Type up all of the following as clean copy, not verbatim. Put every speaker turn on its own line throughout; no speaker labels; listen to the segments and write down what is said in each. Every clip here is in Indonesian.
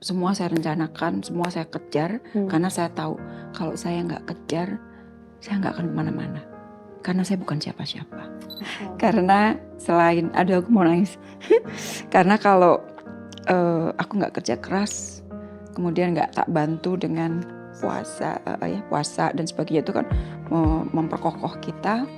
semua saya rencanakan, semua saya kejar, karena saya tahu kalau saya nggak kejar, saya nggak akan kemana-mana. Karena saya bukan siapa-siapa. Karena selain, aduh aku mau nangis. Karena kalau aku nggak kerja keras, kemudian nggak tak bantu dengan puasa dan sebagainya, itu kan memperkokoh kita.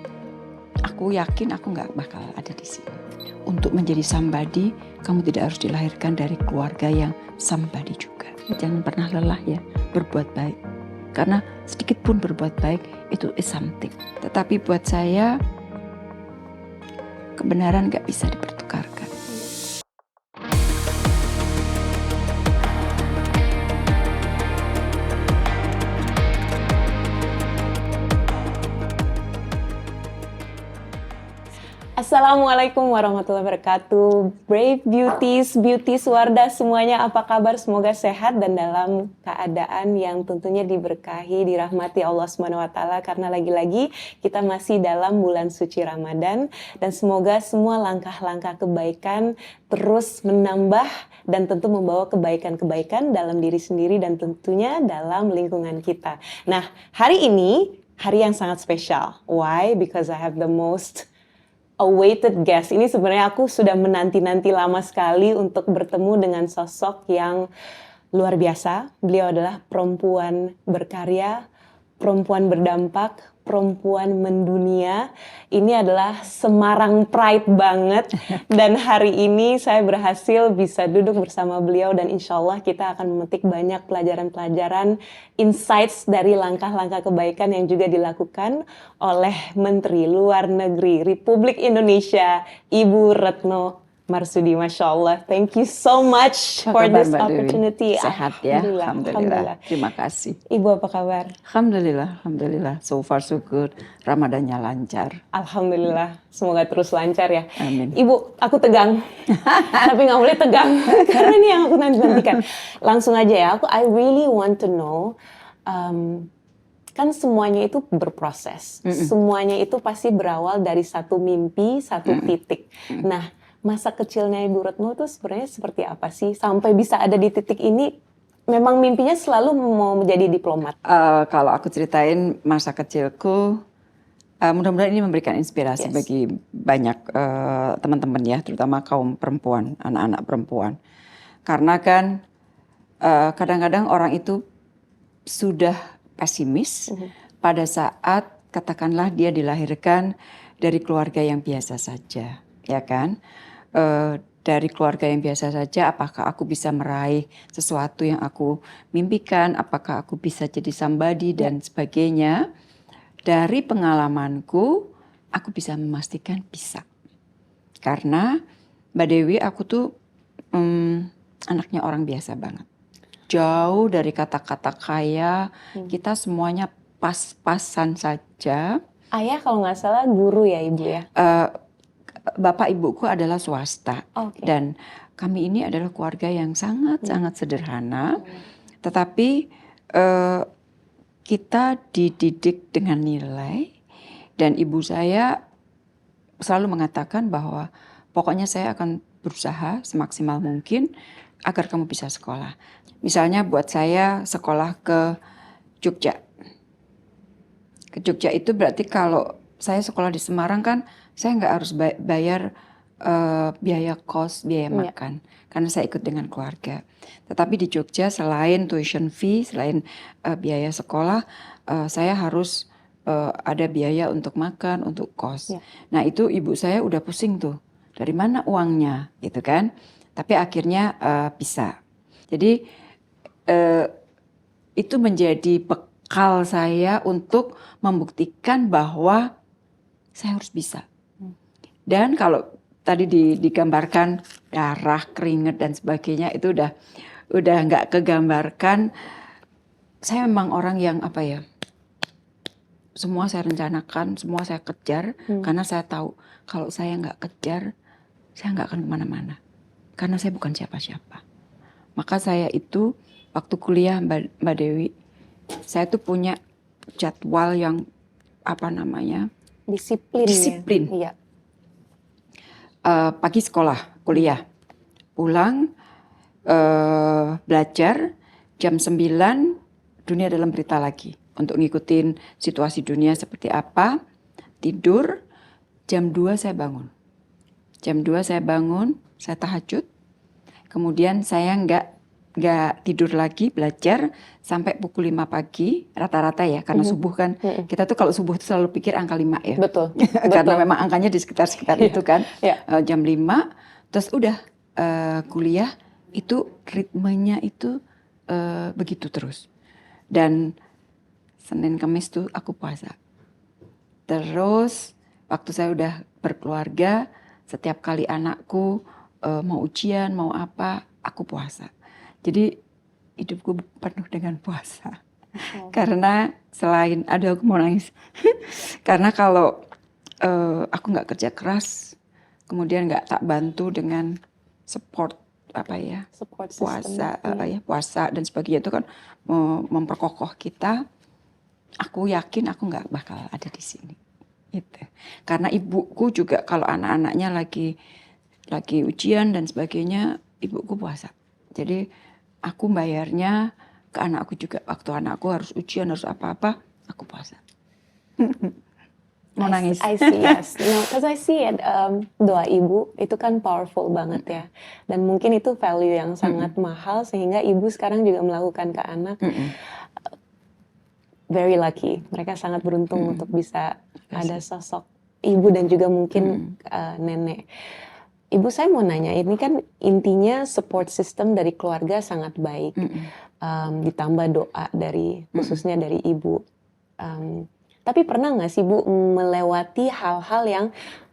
Aku yakin aku nggak bakal ada di sini. Untuk menjadi somebody, kamu tidak harus dilahirkan dari keluarga yang somebody juga. Jangan pernah lelah ya berbuat baik. Karena sedikit pun berbuat baik itu is something. Tetapi buat saya, kebenaran nggak bisa dipertukarkan.
Assalamualaikum warahmatullahi wabarakatuh. Brave Beauties, Beauties Wardah semuanya, apa kabar? Semoga sehat dan dalam keadaan yang tentunya diberkahi, dirahmati Allah SWT. Karena lagi-lagi kita masih dalam bulan suci Ramadan. Dan semoga semua langkah-langkah kebaikan terus menambah dan tentu membawa kebaikan-kebaikan dalam diri sendiri dan tentunya dalam lingkungan kita. Nah, hari ini hari yang sangat spesial. Why? Because I have the most awaited guest. Ini sebenarnya aku sudah menanti-nanti lama sekali untuk bertemu dengan sosok yang luar biasa. Beliau adalah perempuan berkarya, perempuan berdampak, perempuan mendunia. Ini adalah Semarang Pride banget. Dan hari ini saya berhasil bisa duduk bersama beliau dan insya Allah kita akan memetik banyak pelajaran-pelajaran, insights dari langkah-langkah kebaikan yang juga dilakukan oleh Menteri Luar Negeri Republik Indonesia, Ibu Retno Marsudi. Masya Allah, thank you so much for this opportunity.
Sehat ya, Alhamdulillah. Terima kasih.
Ibu apa kabar?
Alhamdulillah. So far so good. Ramadannya lancar.
Alhamdulillah, semoga terus lancar ya.
Amin.
Ibu, aku tegang, tapi nggak boleh tegang karena ini yang aku nantikan. Langsung aja ya, I really want to know. Kan semuanya itu berproses, semuanya itu pasti berawal dari satu mimpi, satu titik. Nah, masa kecilnya Ibu Retno itu sebenarnya seperti apa sih sampai bisa ada di titik ini? Memang mimpinya selalu mau menjadi diplomat.
Kalau aku ceritain masa kecilku, mudah-mudahan ini memberikan inspirasi bagi banyak teman-teman ya, terutama kaum perempuan, anak-anak perempuan. Karena kan kadang-kadang orang itu sudah pesimis pada saat katakanlah dia dilahirkan dari keluarga yang biasa saja, ya kan? Dari keluarga yang biasa saja, apakah aku bisa meraih sesuatu yang aku mimpikan, apakah aku bisa jadi somebody dan sebagainya. Dari pengalamanku, aku bisa memastikan bisa. Karena Mbak Dewi, aku tuh anaknya orang biasa banget. Jauh dari kata-kata kaya, kita semuanya pas-pasan saja.
Ayah kalau nggak salah guru ya Ibu ya?
Bapak ibuku adalah swasta dan kami ini adalah keluarga yang sangat-sangat sederhana, tetapi kita dididik dengan nilai dan ibu saya selalu mengatakan bahwa pokoknya saya akan berusaha semaksimal mungkin agar kamu bisa sekolah. Misalnya buat saya sekolah ke Jogja. Ke Jogja itu berarti kalau saya sekolah di Semarang kan saya nggak harus bayar biaya kos, biaya makan. Karena saya ikut dengan keluarga. Tetapi di Jogja selain tuition fee, selain biaya sekolah, saya harus ada biaya untuk makan, untuk kos. Nah itu ibu saya udah pusing tuh. Dari mana uangnya gitu kan. Tapi akhirnya bisa. Jadi itu menjadi bekal saya untuk membuktikan bahwa saya harus bisa. Dan kalau tadi digambarkan darah, keringat dan sebagainya itu udah nggak kegambarkan. Saya memang orang yang apa ya? Semua saya rencanakan, semua saya kejar karena saya tahu kalau saya nggak kejar, saya nggak akan kemana-mana. Karena saya bukan siapa-siapa. Maka saya itu waktu kuliah Mbak Dewi, saya tuh punya jadwal yang apa namanya? Disiplin.
Iya.
Pagi sekolah, kuliah, pulang belajar, jam 9 dunia dalam berita lagi. Untuk ngikutin situasi dunia seperti apa, tidur, jam 2 saya bangun. Jam 2 saya bangun, saya tahajud, kemudian saya nggak tidur lagi, belajar sampai pukul 5 pagi rata-rata ya, karena subuh kan kita tuh kalau subuh tuh selalu pikir angka 5 ya.
Betul.
Karena memang angkanya di sekitar itu kan. Jam 5 terus udah kuliah itu ritmenya itu begitu terus. Dan Senin Kamis tuh aku puasa. Terus waktu saya udah berkeluarga, setiap kali anakku mau ujian, mau apa, aku puasa. Jadi hidupku penuh dengan puasa. Karena selain, aduh aku mau nangis. Karena kalau aku nggak kerja keras, kemudian nggak tak bantu dengan support puasa, puasa dan sebagainya itu kan memperkokoh kita. Aku yakin aku nggak bakal ada di sini. Gitu. Karena ibuku juga kalau anak-anaknya lagi ujian dan sebagainya, ibuku puasa. Jadi aku bayarnya ke anakku juga. Waktu anakku harus ujian, harus apa-apa, aku puasa. Mau nangis.
I see, yes. No, because I see it. Doa ibu itu kan powerful banget ya. Dan mungkin itu value yang sangat mahal sehingga ibu sekarang juga melakukan ke anak. Very lucky. Mereka sangat beruntung untuk bisa ada sosok ibu dan juga mungkin nenek. Ibu, saya mau nanya, ini kan intinya support system dari keluarga sangat baik. Ditambah doa dari khususnya dari ibu. Tapi pernah nggak sih Bu melewati hal-hal yang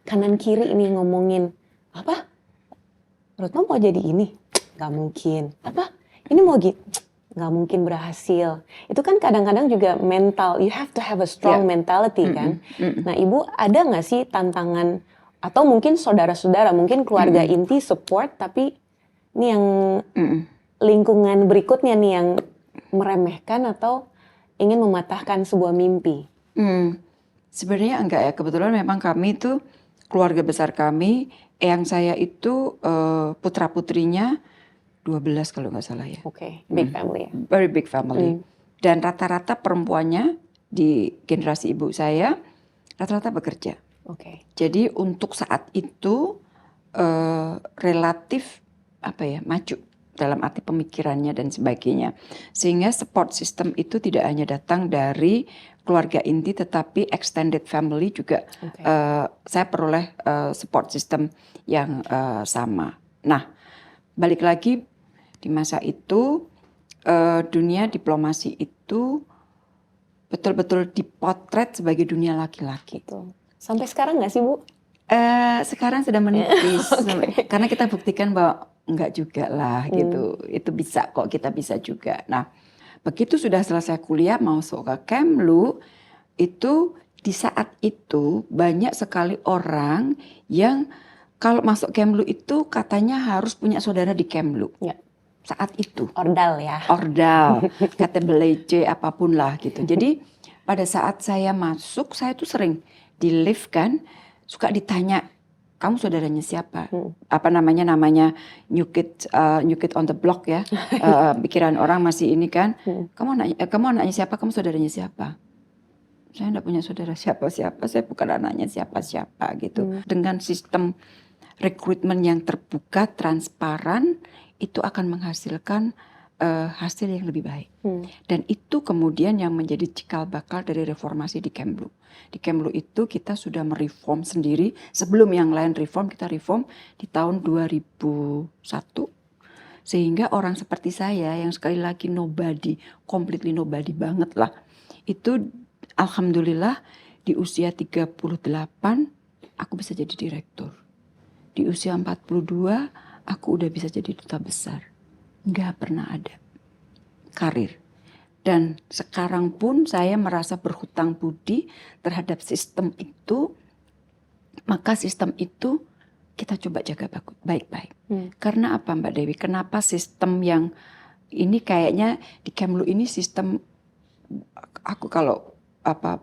kanan kiri ini ngomongin, apa? Retno mau jadi ini? Gak mungkin. Apa? Ini mau gitu? Gak mungkin berhasil. Itu kan kadang-kadang juga mental, you have to have a strong mentality kan. Nah Ibu ada nggak sih tantangan, atau mungkin saudara-saudara, mungkin keluarga inti support, tapi ini yang lingkungan berikutnya nih yang meremehkan atau ingin mematahkan sebuah mimpi?
Sebenarnya enggak ya, kebetulan memang kami itu keluarga besar kami, eyang saya itu putra-putrinya 12 kalau nggak salah ya.
Oke, big family ya.
Very big family. Dan rata-rata perempuannya di generasi ibu saya rata-rata bekerja.
Oke.
Jadi untuk saat itu relatif maju dalam arti pemikirannya dan sebagainya. Sehingga support system itu tidak hanya datang dari keluarga inti tetapi extended family juga saya peroleh support system yang sama. Nah, balik lagi di masa itu dunia diplomasi itu betul-betul dipotret sebagai dunia laki-laki.
Betul. Sampai sekarang nggak sih Bu?
Sekarang sudah menipis, karena kita buktikan bahwa enggak juga lah gitu. Itu bisa kok, kita bisa juga. Nah, begitu sudah selesai kuliah masuk ke Kemlu, itu di saat itu banyak sekali orang yang kalau masuk Kemlu itu katanya harus punya saudara di Kemlu.
Ya.
Saat itu.
Ordal ya.
Ordal, KTBLC apapun lah gitu. Jadi pada saat saya masuk, saya tuh sering di lift kan, suka ditanya, kamu saudaranya siapa? Apa namanya new kid on the block ya. Pikiran orang masih ini kan. Kamu anaknya siapa? Kamu saudaranya siapa? Saya enggak punya saudara siapa-siapa. Saya bukan anaknya siapa-siapa gitu. Dengan sistem rekrutmen yang terbuka, transparan, itu akan menghasilkan hasil yang lebih baik. Dan itu kemudian yang menjadi cikal bakal dari reformasi di Kemlu. Di Kemlu itu kita sudah mereform sendiri. Sebelum yang lain reform, kita reform di tahun 2001. Sehingga orang seperti saya yang sekali lagi nobody, completely nobody banget lah. Itu alhamdulillah di usia 38 aku bisa jadi direktur. Di usia 42 aku udah bisa jadi duta besar. Nggak pernah ada karir. Dan sekarang pun saya merasa berhutang budi terhadap sistem itu. Maka sistem itu kita coba jaga baik-baik. Karena apa Mbak Dewi? Kenapa sistem yang ini kayaknya di Kemlu ini sistem, aku kalau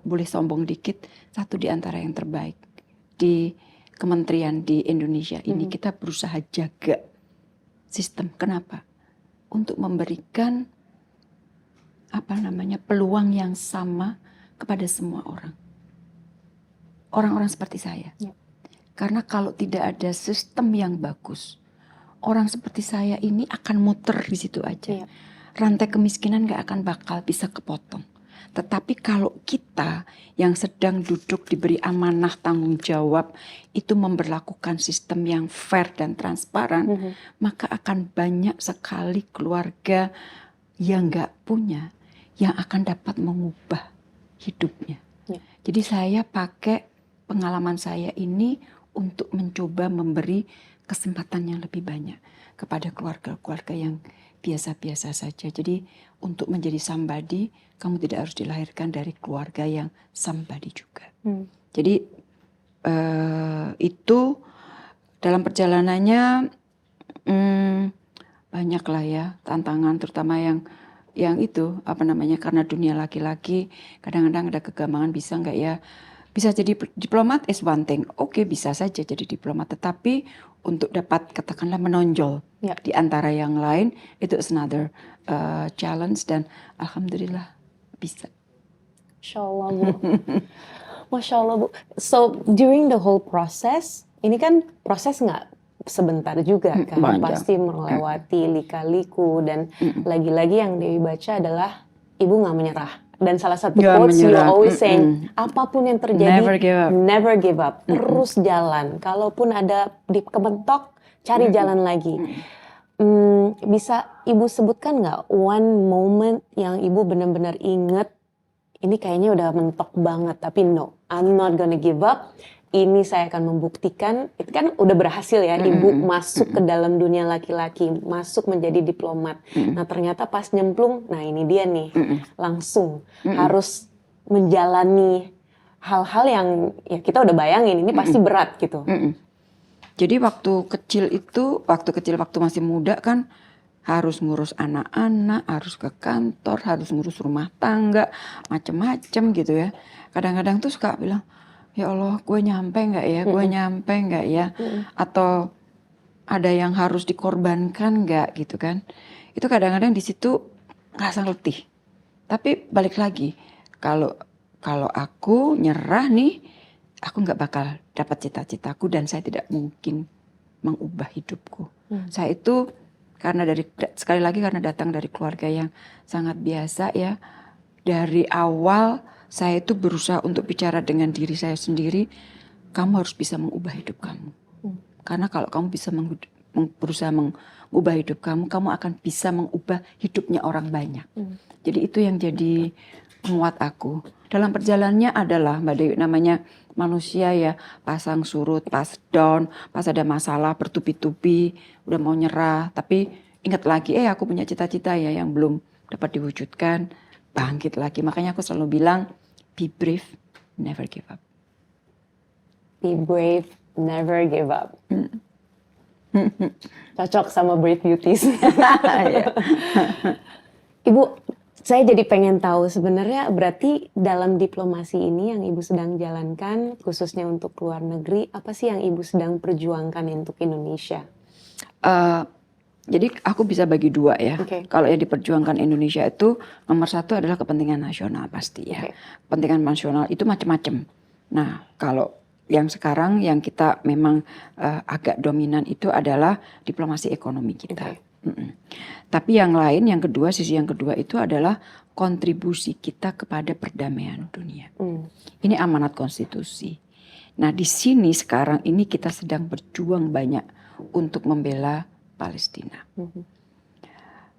boleh sombong dikit, satu di antara yang terbaik di kementerian di Indonesia ini. Kita berusaha jaga sistem. Kenapa? untuk memberikan peluang yang sama kepada semua orang. Orang-orang seperti saya.
Ya.
Karena kalau tidak ada sistem yang bagus, orang seperti saya ini akan muter di situ aja.
Ya.
Rantai kemiskinan gak akan bakal bisa kepotong. Tetapi kalau kita yang sedang duduk diberi amanah tanggung jawab itu memberlakukan sistem yang fair dan transparan, maka akan banyak sekali keluarga yang gak punya yang akan dapat mengubah hidupnya.
Ya.
Jadi saya pakai pengalaman saya ini untuk mencoba memberi kesempatan yang lebih banyak kepada keluarga-keluarga yang biasa-biasa saja. Jadi untuk menjadi somebody, kamu tidak harus dilahirkan dari keluarga yang somebody juga. Jadi itu dalam perjalanannya banyak lah ya tantangan, terutama yang itu karena dunia laki-laki kadang-kadang ada kegambangan, bisa nggak ya, bisa jadi diplomat is one thing, oke, bisa saja jadi diplomat, tetapi untuk dapat katakanlah menonjol di antara yang lain itu is another challenge, dan alhamdulillah bisa.
Masya Allah, Bu. Masya Allah, Bu. So during the whole process, ini kan proses nggak sebentar juga kan, pasti melewati lika-liku, dan lagi-lagi yang Dewi baca adalah Ibu nggak menyerah. Dan salah satu quotes you always saying, apapun yang terjadi, never give up. Terus jalan. Kalaupun ada kementok, cari jalan lagi. Bisa Ibu sebutkan nggak one moment yang Ibu benar-benar inget, ini kayaknya udah mentok banget, tapi no, I'm not gonna give up. Ini saya akan membuktikan. Itu kan udah berhasil ya, Ibu masuk ke dalam dunia laki-laki, masuk menjadi diplomat. Nah ternyata pas nyemplung, nah ini dia nih, langsung harus menjalani hal-hal yang ya kita udah bayangin ini pasti berat gitu.
Jadi waktu kecil waktu masih muda kan harus ngurus anak-anak, harus ke kantor, harus ngurus rumah tangga, macem-macem gitu ya. Kadang-kadang tuh suka bilang, ya Allah, gue nyampe nggak ya, gue nyampe nggak ya, atau ada yang harus dikorbankan nggak gitu kan. Itu kadang-kadang di situ ngerasa letih. Tapi balik lagi, kalau aku nyerah nih, aku nggak bakal dapat cita-citaku dan saya tidak mungkin mengubah hidupku. Saya itu sekali lagi karena datang dari keluarga yang sangat biasa ya, dari awal saya itu berusaha untuk bicara dengan diri saya sendiri, kamu harus bisa mengubah hidup kamu. Karena kalau kamu bisa berusaha mengubah hidup kamu, kamu akan bisa mengubah hidupnya orang banyak. Jadi itu yang jadi penguat aku. Dalam perjalanannya adalah Mbak Dewi, namanya manusia ya, pasang surut, pas down, pas ada masalah, bertubi-tubi, udah mau nyerah. Tapi ingat lagi, aku punya cita-cita ya yang belum dapat diwujudkan. Bangkit lagi. Makanya aku selalu bilang, be brave, never give up.
Be brave, never give up. Cocok sama Brave Beauties. Ibu, saya jadi pengen tahu sebenarnya berarti dalam diplomasi ini yang Ibu sedang jalankan, khususnya untuk luar negeri, apa sih yang Ibu sedang perjuangkan untuk Indonesia?
Jadi aku bisa bagi dua ya. Kalau yang diperjuangkan Indonesia itu nomor satu adalah kepentingan nasional pasti ya. Kepentingan nasional itu macam-macam. Nah kalau yang sekarang yang kita memang agak dominan itu adalah diplomasi ekonomi kita. Tapi yang lain, sisi yang kedua itu adalah kontribusi kita kepada perdamaian dunia. Ini amanat konstitusi. Nah di sini sekarang ini kita sedang berjuang banyak untuk membela Palestina.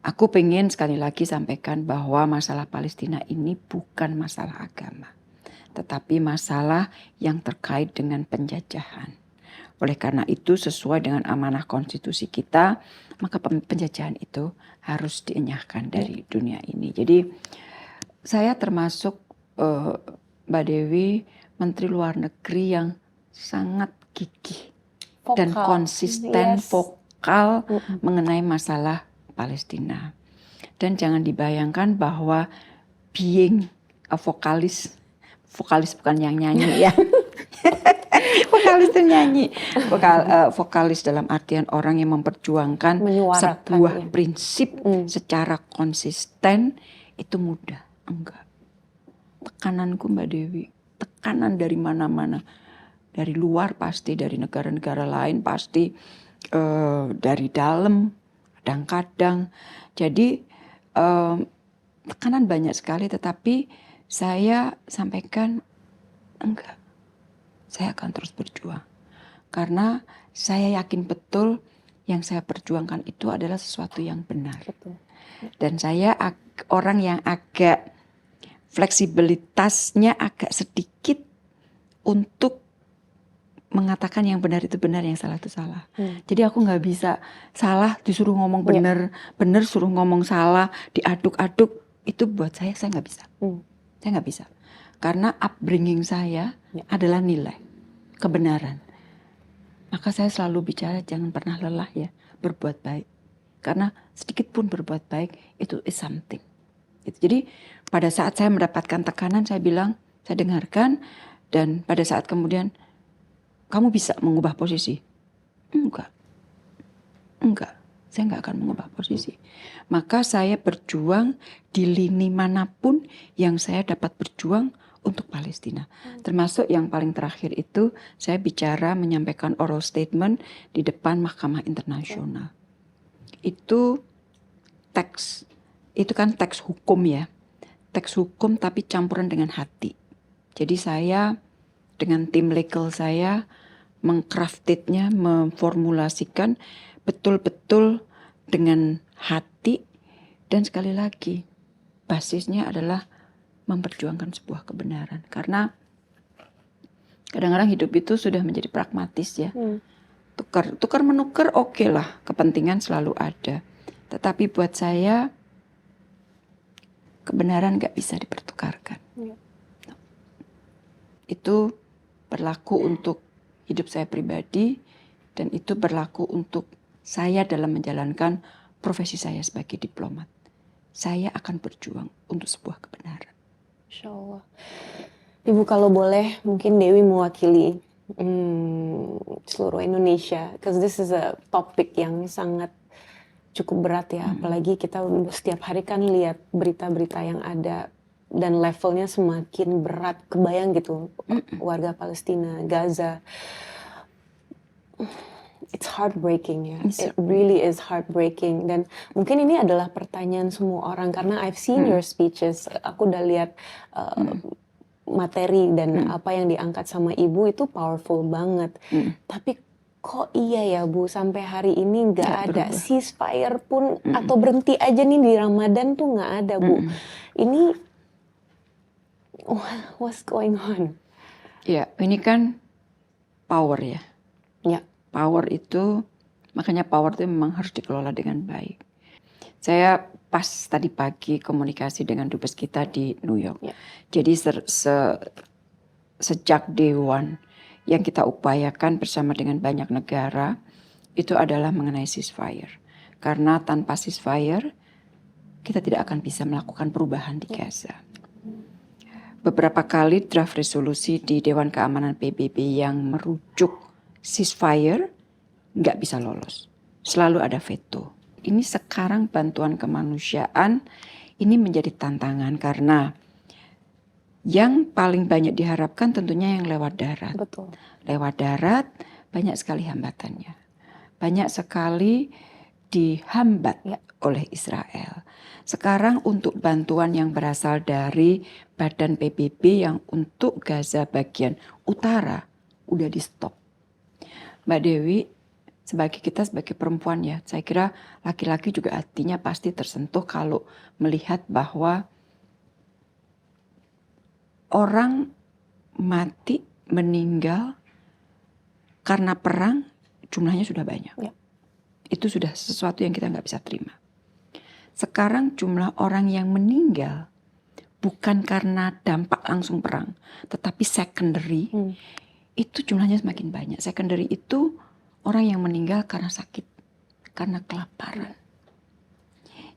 Aku pengen sekali lagi sampaikan bahwa masalah Palestina ini bukan masalah agama, tetapi masalah yang terkait dengan penjajahan. Oleh karena itu sesuai dengan amanah konstitusi kita, maka penjajahan itu harus dienyahkan dari dunia ini. Jadi saya termasuk Mbak Dewi, Menteri Luar Negeri yang sangat gigih dan konsisten, vokal mengenai masalah Palestina. Dan jangan dibayangkan bahwa being a vokalis bukan yang nyanyi ya. Vokalis dan nyanyi. Vokalis dalam artian orang yang memperjuangkan
Menyuarakan,
sebuah
ya.
prinsip secara konsisten itu mudah. Enggak. Tekananku Mbak Dewi, tekanan dari mana-mana. Dari luar pasti, dari negara-negara lain pasti, dari dalam kadang-kadang. Jadi tekanan banyak sekali, tetapi saya sampaikan enggak. Saya akan terus berjuang. Karena saya yakin betul yang saya perjuangkan itu adalah sesuatu yang benar.
Betul.
Dan saya orang yang agak fleksibilitasnya agak sedikit untuk mengatakan yang benar itu benar, yang salah itu salah. Jadi aku nggak bisa salah disuruh ngomong benar, benar suruh ngomong salah, diaduk-aduk. Itu buat saya nggak bisa. Saya nggak bisa. Karena upbringing saya adalah nilai, kebenaran. Maka saya selalu bicara jangan pernah lelah ya berbuat baik. Karena sedikit pun berbuat baik itu is something. Jadi pada saat saya mendapatkan tekanan saya bilang, saya dengarkan. Dan pada saat kemudian kamu bisa mengubah posisi? Enggak, saya nggak akan mengubah posisi. Maka saya berjuang di lini manapun yang saya dapat berjuang untuk Palestina. Termasuk yang paling terakhir itu saya bicara menyampaikan oral statement di depan Mahkamah Internasional. Itu teks, itu kan teks hukum ya. Teks hukum tapi campuran dengan hati. Jadi saya dengan tim legal saya mengcraftednya, memformulasikan betul-betul dengan hati. Dan sekali lagi basisnya adalah memperjuangkan sebuah kebenaran. Karena kadang-kadang hidup itu sudah menjadi pragmatis ya. Tukar menukar oke lah, kepentingan selalu ada. Tetapi buat saya kebenaran gak bisa dipertukarkan. Itu berlaku untuk hidup saya pribadi dan itu berlaku untuk saya dalam menjalankan profesi saya sebagai diplomat. Saya akan berjuang untuk sebuah kebenaran.
Insya Allah. Ibu kalau boleh mungkin Dewi mewakili seluruh Indonesia, because this is a topic yang sangat cukup berat ya, apalagi kita setiap hari kan lihat berita-berita yang ada dan levelnya semakin berat, kebayang gitu warga Palestina, Gaza. It's heartbreaking ya, it really is heartbreaking. Dan mungkin ini adalah pertanyaan semua orang karena I've seen your speeches, aku udah lihat materi dan apa yang diangkat sama ibu itu powerful banget. Tapi kok iya ya Bu, sampai hari ini nggak ada ceasefire pun atau berhenti aja nih di Ramadan tuh nggak ada Bu. Ini what's going on?
Ya, ini kan power ya.
Ya.
Power itu, makanya power itu memang harus dikelola dengan baik. Saya pas tadi pagi komunikasi dengan dubes kita di New York.
Ya.
Jadi sejak day one yang kita upayakan bersama dengan banyak negara itu adalah mengenai ceasefire. Karena tanpa ceasefire kita tidak akan bisa melakukan perubahan di Gaza. Beberapa kali draft resolusi di Dewan Keamanan PBB yang merujuk ceasefire nggak bisa lolos. Selalu ada veto. Ini sekarang bantuan kemanusiaan ini menjadi tantangan karena yang paling banyak diharapkan tentunya yang lewat darat.
Betul.
Lewat darat banyak sekali hambatannya. Banyak sekali dihambat oleh Israel. Sekarang untuk bantuan yang berasal dari Badan PBB yang untuk Gaza bagian utara udah di stop. Mbak Dewi, kita sebagai perempuan ya, saya kira laki-laki juga hatinya pasti tersentuh kalau melihat bahwa orang mati, meninggal karena perang jumlahnya sudah banyak. Ya. Itu sudah sesuatu yang kita nggak bisa terima. Sekarang jumlah orang yang meninggal bukan karena dampak langsung perang, tetapi secondary itu jumlahnya semakin banyak. Secondary itu orang yang meninggal karena sakit, karena kelaparan.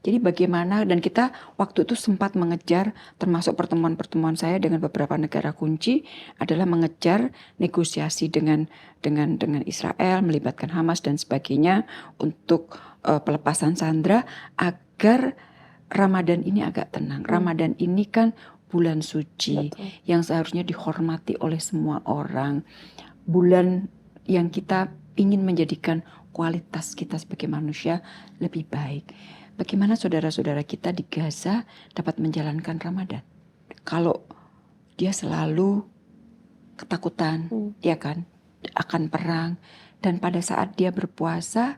Jadi bagaimana, dan kita waktu itu sempat mengejar, termasuk pertemuan-pertemuan saya dengan beberapa negara kunci adalah mengejar negosiasi dengan Israel, melibatkan Hamas dan sebagainya untuk pelepasan sandera agar Ramadan ini agak tenang. Ramadan ini kan bulan suci.
Betul.
Yang seharusnya dihormati oleh semua orang. Bulan yang kita ingin menjadikan kualitas kita sebagai manusia lebih baik. Bagaimana saudara-saudara kita di Gaza dapat menjalankan Ramadan? Kalau dia selalu ketakutan, ya kan, akan perang. Dan pada saat dia berpuasa,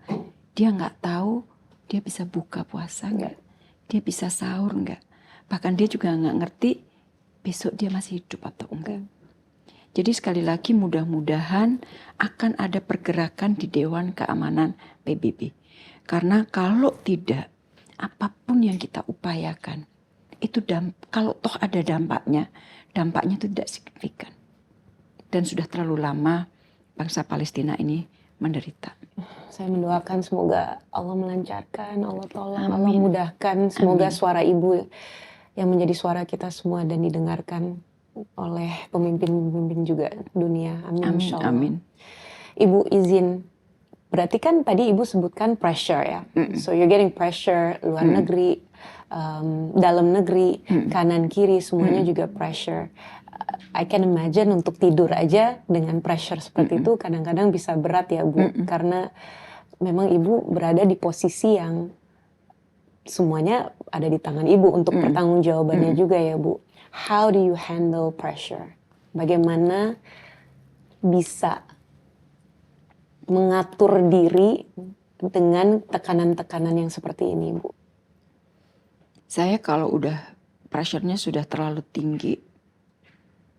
dia nggak tahu dia bisa buka puasa nggak, dia bisa sahur nggak. Bahkan dia juga nggak ngerti besok dia masih hidup atau enggak. Jadi sekali lagi mudah-mudahan akan ada pergerakan di Dewan Keamanan PBB. Karena kalau tidak, apapun yang kita upayakan, itu kalau toh ada dampaknya itu tidak signifikan. Dan sudah terlalu lama bangsa Palestina ini menderita.
Saya mendoakan semoga Allah melancarkan, Allah tolong,
Amin.
Allah mudahkan. Semoga
Amin.
suara Ibu yang menjadi suara kita semua dan didengarkan oleh pemimpin-pemimpin juga dunia. Amin.
Amin.
Insyaallah.
Amin.
Ibu izin, berarti kan tadi Ibu sebutkan pressure ya. So you're getting pressure luar negeri, dalam negeri, kanan kiri semuanya juga pressure. I can imagine untuk tidur aja dengan pressure seperti itu kadang-kadang bisa berat ya Bu, karena memang Ibu berada di posisi yang semuanya ada di tangan Ibu untuk pertanggungjawabannya juga ya Bu. How do you handle pressure? Bagaimana bisa mengatur diri dengan tekanan-tekanan yang seperti ini Bu?
Saya kalau udah pressure-nya sudah terlalu tinggi,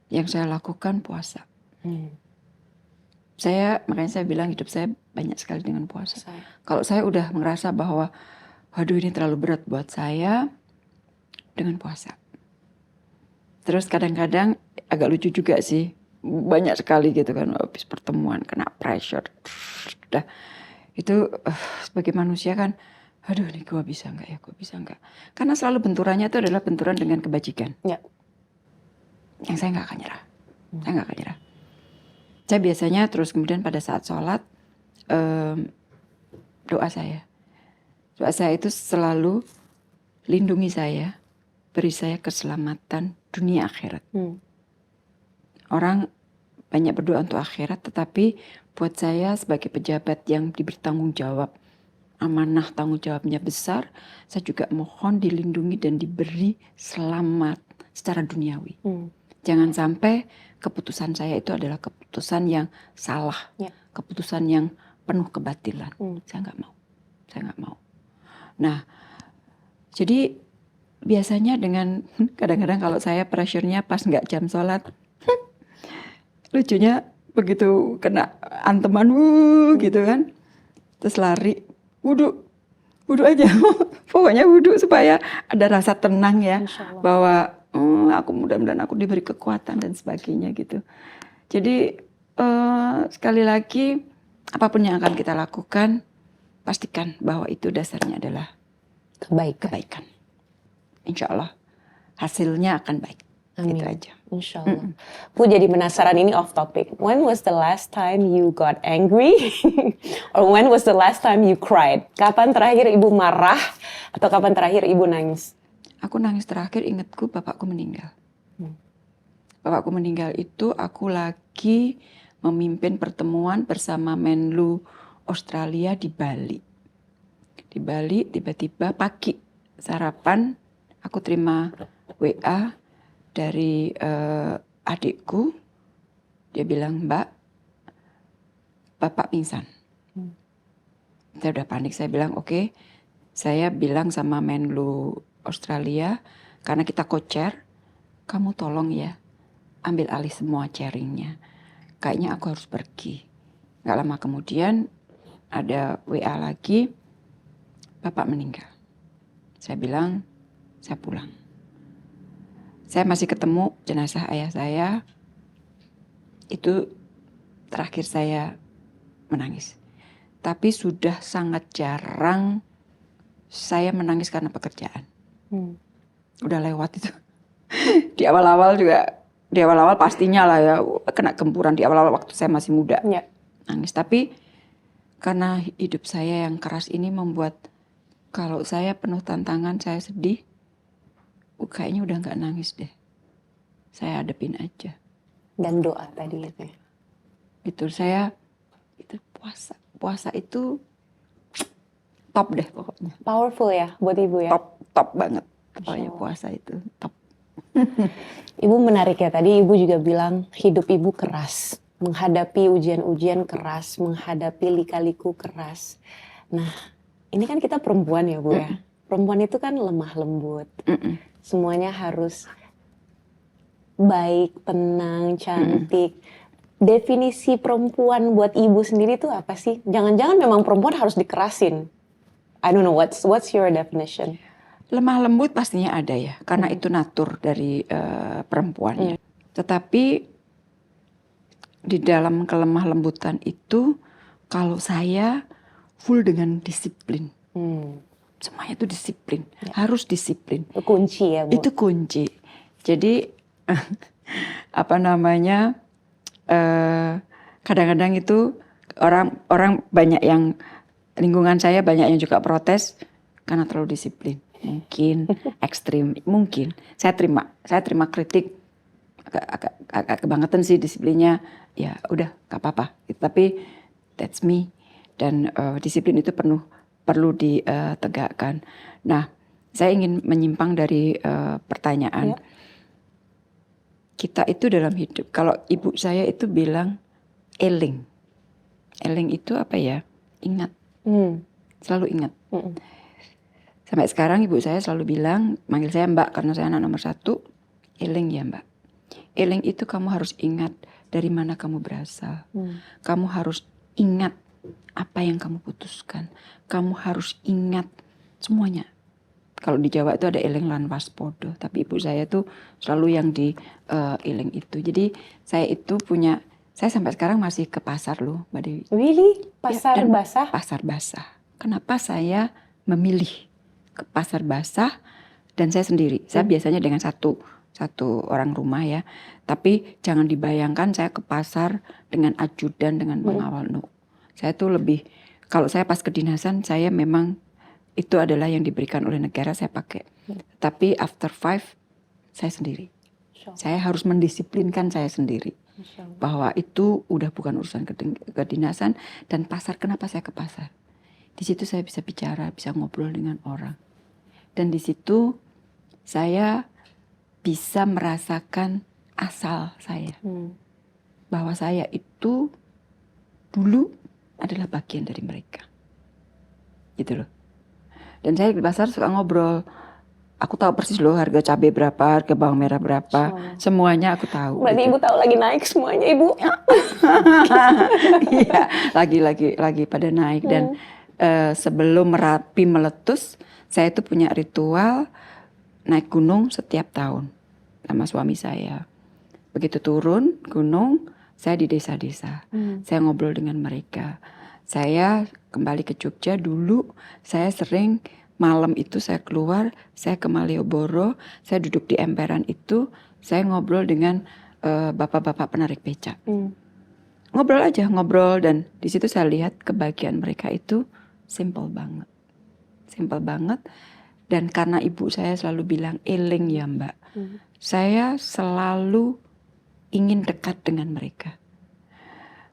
yang saya lakukan puasa. Makanya saya bilang hidup saya banyak sekali dengan puasa. Kalau saya udah merasa bahwa waduh ini terlalu berat buat saya, dengan puasa. Terus kadang-kadang agak lucu juga sih, banyak sekali gitu kan, habis pertemuan kena pressure. Udah itu sebagai manusia kan, aduh nih gue bisa nggak ya, gue bisa nggak. Karena selalu benturannya itu adalah benturan dengan kebajikan.
Ya.
Yang saya nggak akan nyerah. Saya nggak akan nyerah. Saya biasanya terus kemudian pada saat sholat, doa saya itu selalu lindungi saya, beri saya keselamatan dunia akhirat. Orang banyak berdoa untuk akhirat, tetapi buat saya sebagai pejabat yang diberi tanggung jawab, amanah tanggung jawabnya besar, saya juga mohon dilindungi dan diberi selamat secara duniawi. Jangan sampai keputusan saya itu adalah keputusan yang salah, keputusan yang penuh kebatilan. Saya nggak mau. Nah, jadi biasanya dengan kadang-kadang kalau saya pressure-nya pas nggak jam sholat, lucunya begitu kena anteman, gitu kan, terus lari, wudhu aja, pokoknya wudhu supaya ada rasa tenang ya, bahwa aku mudah-mudahan aku diberi kekuatan dan sebagainya gitu. Jadi sekali lagi apapun yang akan kita lakukan, pastikan bahwa itu dasarnya adalah kebaikan. Insya Allah hasilnya akan baik.
Amin.
Itu aja.
Insya Allah. Bu jadi penasaran, ini off topic. When was the last time you got angry? Or when was the last time you cried? Kapan terakhir Ibu marah? Atau kapan terakhir Ibu nangis?
Aku nangis terakhir ingatku bapakku meninggal. Bapakku meninggal itu aku lagi memimpin pertemuan bersama Menlu Australia di Bali. Di Bali tiba-tiba pagi sarapan aku terima WA dari adikku. Dia bilang, Mbak, Bapak pingsan. Saya udah panik, saya bilang oke. Saya bilang sama Menlu Australia, karena kita co-chair, kamu tolong ya ambil alih semua chairingnya. Kayaknya aku harus pergi. Gak lama kemudian ada WA lagi, Bapak meninggal. Saya bilang, saya pulang. Saya masih ketemu jenazah ayah saya. Itu terakhir saya menangis. Tapi sudah sangat jarang saya menangis karena pekerjaan.
Hmm.
Udah lewat itu. Di awal-awal pastinya lah ya kena gempuran di awal-awal waktu saya masih muda.
Ya.
Nangis. Tapi karena hidup saya yang keras ini membuat kalau saya penuh tantangan, saya sedih, kayaknya udah nggak nangis deh. Saya hadapin aja.
Dan doa tadi itu.
Itu puasa. Puasa itu top deh pokoknya.
Powerful ya buat ibu ya.
Top banget. Pokoknya puasa itu top.
Ibu menarik ya, tadi ibu juga bilang hidup ibu keras. Menghadapi ujian-ujian keras, menghadapi lika-liku keras. Nah, ini kan kita perempuan ya Bu ya. Perempuan itu kan lemah lembut. Semuanya harus baik, tenang, cantik. Definisi perempuan buat ibu sendiri itu apa sih? Jangan-jangan memang perempuan harus dikerasin. I don't know, what's your definition?
Lemah lembut pastinya ada ya, karena itu natur dari perempuan ya. Tetapi di dalam kelemah lembutan itu, kalau saya full dengan disiplin. Semuanya itu disiplin, harus disiplin.
Itu kunci ya Bu?
Itu kunci. Jadi kadang-kadang itu orang banyak yang lingkungan saya banyak yang juga protes karena terlalu disiplin. Mungkin ekstrim, mungkin. Saya terima kritik agak kebangetan sih disiplinnya. Ya udah, gak apa-apa. Tapi that's me. Dan disiplin itu perlu ditegakkan. Nah, saya ingin menyimpang dari pertanyaan. Kita itu dalam hidup. Kalau ibu saya itu bilang eling. Eling itu apa ya? Ingat. Selalu ingat. Sampai sekarang ibu saya selalu bilang, manggil saya Mbak karena saya anak nomor 1. Eling ya Mbak. Eling itu kamu harus ingat dari mana kamu berasal. Kamu harus ingat apa yang kamu putuskan. Kamu harus ingat semuanya. Kalau di Jawa itu ada eling lan waspodo. Tapi ibu saya tuh selalu yang di eling itu. Jadi saya sampai sekarang masih ke pasar loh Mbak Dewi.
Really? Pasar basah?
Pasar basah. Kenapa saya memilih ke pasar basah dan saya sendiri? Saya biasanya dengan satu orang rumah ya. Tapi jangan dibayangkan saya ke pasar dengan ajudan, dengan pengawal. No. Saya tuh lebih, kalau saya pas kedinasan saya memang itu adalah yang diberikan oleh negara saya pakai. Tapi after 5 saya sendiri. Saya harus mendisiplinkan saya sendiri. Bahwa itu udah bukan urusan kedinasan dan pasar. Kenapa saya ke pasar? Di situ saya bisa bicara, bisa ngobrol dengan orang. Dan di situ saya bisa merasakan asal saya. Bahwa saya itu dulu adalah bagian dari mereka. Gitu loh. Dan saya di pasar suka ngobrol. Aku tahu persis loh harga cabai berapa, harga bawang merah berapa. Semuanya aku tahu.
Berarti gitu. Ibu tahu lagi naik semuanya Ibu.
Iya, lagi pada naik. Dan sebelum Merapi meletus, saya itu punya ritual naik gunung setiap tahun sama suami saya. Begitu turun gunung, saya di desa-desa. Saya ngobrol dengan mereka. Saya kembali ke Jogja dulu, saya sering malam itu saya keluar, saya ke Malioboro, saya duduk di emperan itu, saya ngobrol dengan bapak-bapak penarik becak. Ngobrol dan di situ saya lihat kebahagiaan mereka itu simple banget. Dan karena ibu saya selalu bilang eling ya Mbak, saya selalu ingin dekat dengan mereka.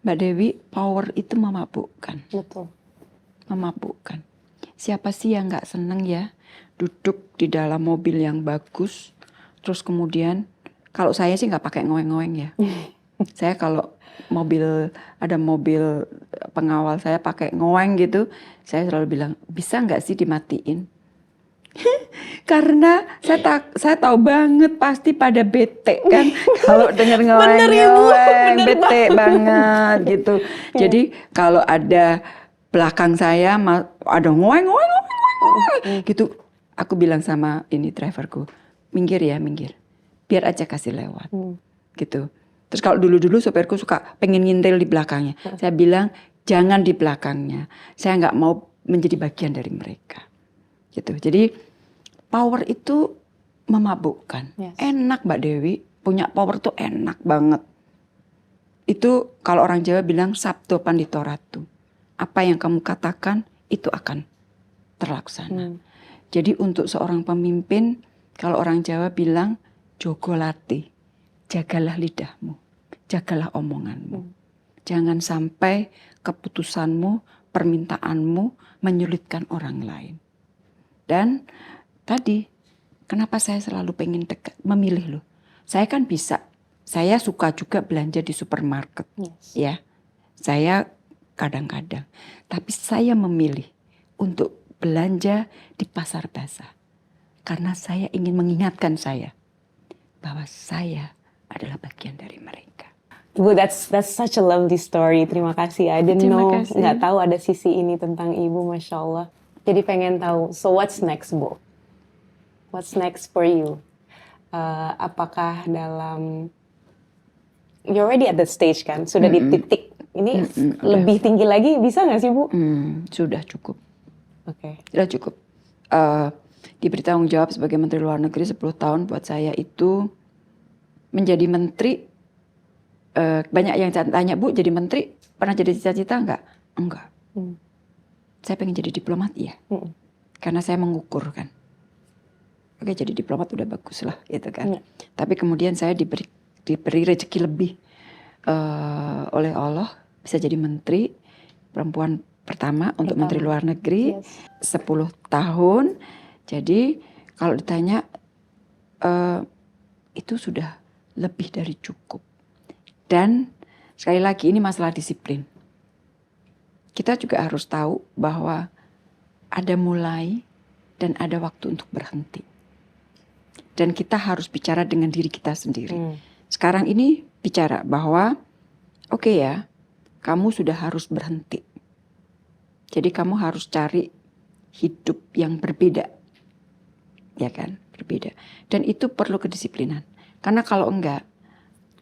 Mbak Dewi, power itu memabukkan.
Betul.
Memabukkan. Siapa sih yang gak seneng ya duduk di dalam mobil yang bagus, terus kemudian kalau saya sih gak pakai ngoeng-ngoeng ya. Saya kalau ada mobil pengawal saya pakai ngoeng gitu, saya selalu bilang bisa gak sih dimatiin? Karena saya tahu banget pasti pada bete kan kalau dengar ngoeng-ngoeng, bete banget gitu. Jadi kalau ada belakang saya ada ngoeng-ngoeng gitu, aku bilang sama ini driverku, minggir ya, minggir, biar aja kasih lewat gitu. Terus kalau dulu sopirku suka pengen ngintil di belakangnya, saya bilang jangan di belakangnya, saya nggak mau menjadi bagian dari mereka. gitu. Jadi power itu memabukkan.
Yes.
Enak Mbak Dewi, punya power tuh enak banget. Itu kalau orang Jawa bilang sabdo pandito ratu. Apa yang kamu katakan itu akan terlaksana. Jadi untuk seorang pemimpin, kalau orang Jawa bilang jogolati, jagalah lidahmu, jagalah omonganmu. Jangan sampai keputusanmu, permintaanmu menyulitkan orang lain. Dan tadi, kenapa saya selalu pengen dekat, memilih loh. Saya kan bisa, saya suka juga belanja di supermarket, ya. Saya kadang-kadang, tapi saya memilih untuk belanja di pasar basah. Karena saya ingin mengingatkan saya bahwa saya adalah bagian dari mereka.
Ibu, that's such a lovely story. Terima kasih. I didn't know, nggak tahu ada sisi ini tentang Ibu, Masya Allah. Jadi pengen tahu, so what's next, Bu? What's next for you? Apakah dalam, you're already at the stage kan, sudah di titik ini lebih tinggi lagi, bisa nggak sih Bu?
Sudah cukup.
Oke.
Sudah cukup. Diberi tanggung jawab sebagai Menteri Luar Negeri 10 tahun buat saya itu menjadi menteri. Banyak yang tanya, Bu, jadi menteri pernah jadi cita-cita enggak? Enggak. Saya pengen jadi diplomat, iya. Karena saya mengukur kan. Oke, jadi diplomat udah bagus lah, gitu kan. Tapi kemudian saya diberi rezeki lebih oleh Allah, bisa jadi menteri perempuan pertama untuk Menteri Luar Negeri, 10 tahun. Jadi kalau ditanya, itu sudah lebih dari cukup. Dan sekali lagi ini masalah disiplin. Kita juga harus tahu bahwa ada mulai dan ada waktu untuk berhenti. Dan kita harus bicara dengan diri kita sendiri. Sekarang ini bicara bahwa oke ya, kamu sudah harus berhenti. Jadi kamu harus cari hidup yang berbeda. Ya kan, berbeda. Dan itu perlu kedisiplinan. Karena kalau enggak,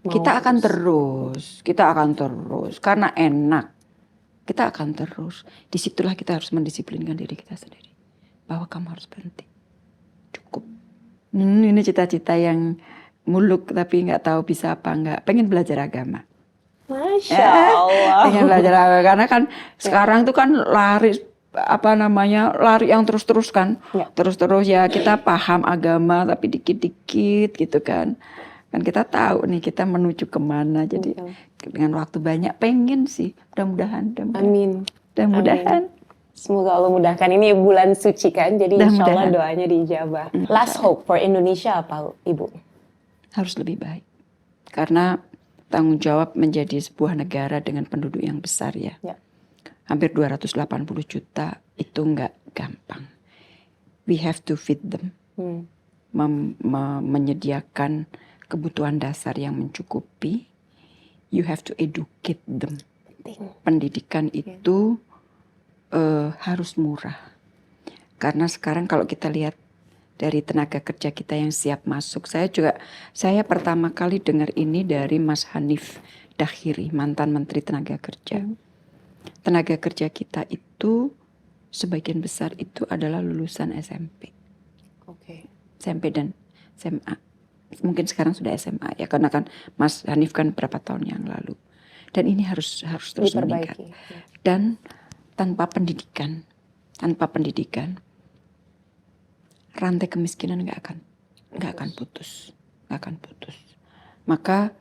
kita akan terus. Karena enak. Kita akan terus. Disitulah kita harus mendisiplinkan diri kita sendiri. Bahwa kamu harus berhenti. Cukup. Ini cita-cita yang muluk tapi nggak tahu bisa apa enggak. Pengen belajar agama.
Masya Allah.
Pengen belajar agama. Karena kan sekarang tuh kan lari yang terus-terus kan. Terus-terus ya kita paham agama tapi dikit-dikit gitu kan. Kan kita tahu nih kita menuju kemana. Jadi dengan waktu banyak pengen sih. Mudah-mudahan.
Amin.
Mudah-mudahan.
Semoga Allah mudahkan. Ini bulan suci kan. Jadi insya Allah doanya diijabah. Last hope for Indonesia apa Ibu?
Harus lebih baik. Karena tanggung jawab menjadi sebuah negara dengan penduduk yang besar ya. Hampir 280 juta itu nggak gampang. We have to feed them. Menyediakan kebutuhan dasar yang mencukupi. You have to educate them. Pendidikan itu harus murah. Karena sekarang kalau kita lihat dari tenaga kerja kita yang siap masuk. Saya pertama kali dengar ini dari Mas Hanif Dakhiri, mantan Menteri Tenaga Kerja. Tenaga kerja kita itu sebagian besar itu adalah lulusan SMP. SMP dan SMA. Mungkin sekarang sudah SMA ya, karena kan Mas Hanif kan berapa tahun yang lalu. Dan ini harus terus meningkat. Dan tanpa pendidikan, rantai kemiskinan nggak akan putus. Maka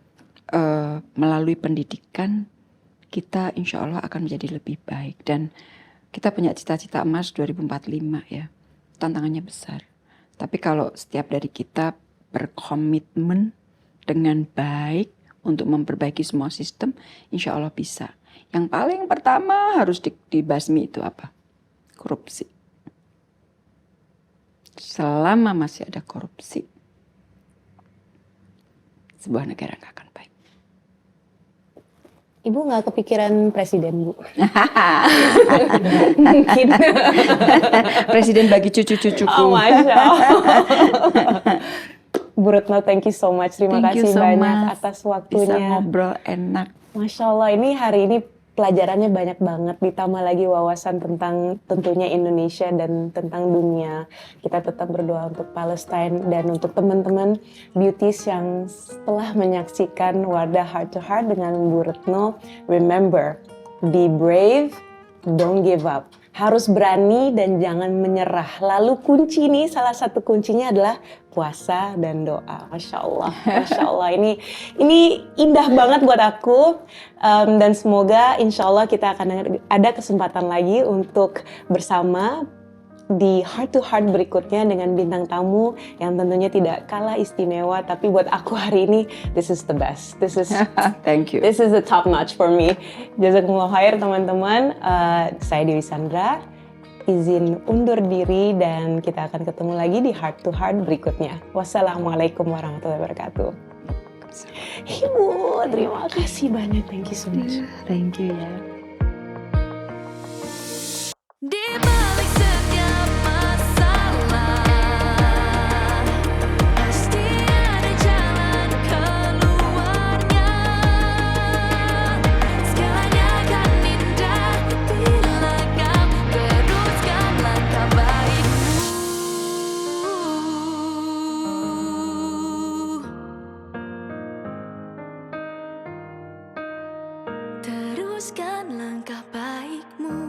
melalui pendidikan kita insya Allah akan menjadi lebih baik. Dan kita punya cita-cita emas 2045 ya. Tantangannya besar. Tapi kalau setiap dari kita berkomitmen dengan baik untuk memperbaiki semua sistem, insya Allah bisa. Yang paling pertama harus dibasmi itu apa? Korupsi. Selama masih ada korupsi, sebuah negara nggak akan baik.
Ibu nggak kepikiran presiden, Bu? Mungkin.
Presiden bagi cucu-cucuku.
Oh, Masya Allah. Bu Retno, thank you so much. Terima kasih banyak atas waktunya.
Bisa ngobrol enak.
Masya Allah, ini hari ini pelajarannya banyak banget, ditambah lagi wawasan tentang tentunya Indonesia dan tentang dunia. Kita tetap berdoa untuk Palestine dan untuk teman-teman beauties yang setelah menyaksikan Wardah Heart to Heart dengan Bu Retno, remember, be brave, don't give up. Harus berani dan jangan menyerah. Lalu kunci nih, salah satu kuncinya adalah puasa dan doa. Masya Allah, Masya Allah. Ini indah banget buat aku. Dan semoga insya Allah kita akan ada kesempatan lagi untuk bersama di Heart to Heart berikutnya dengan bintang tamu yang tentunya tidak kalah istimewa. Tapi buat aku hari ini, this is the best.
Thank you.
This is the top notch for me. Jazakumullah khair teman-teman. Saya Dewi Sandra, izin undur diri dan kita akan ketemu lagi di Heart to Heart berikutnya. Wassalamualaikum warahmatullahi wabarakatuh. Ibu, terima kasih banyak. Thank you so much.
Thank you ya.
Di balik setiap masalah pasti ada jalan keluarnya. Segalanya akan indah bila kau teruskan langkah baikmu. Teruskan langkah baikmu.